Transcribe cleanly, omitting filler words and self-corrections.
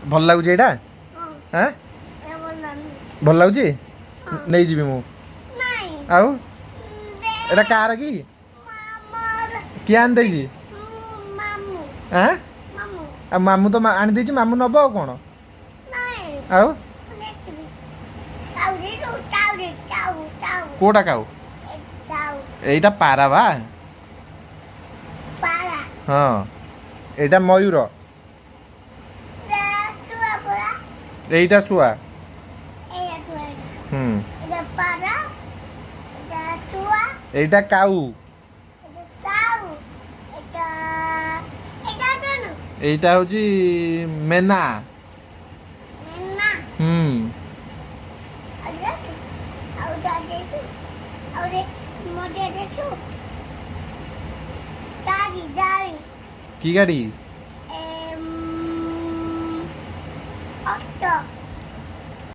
ଭଲ ଲାଗୁଛି ଏଇଟା ହାଁ ଭଲ ଲାଗୁଛି ନେଇଯିବି ମୁଁ ଆଉ ଏଇଟା କାହାର କି କିଏ ଆଣିଦେଇଛି ଆଁ ଆଉ ମାମୁଁ ତ ଆଣିଦେଇଛି ମାମୁଁ ନବ ଆଉ କ'ଣ ଆଉ କୋଉଟା କାଉ ଏଇଟା ପାରା ବା ହଁ ଏଇଟା ମୟୂର এইটা শুয়া এইটা কাউ এইটা হচ্ছে মেনা কি গাড়ি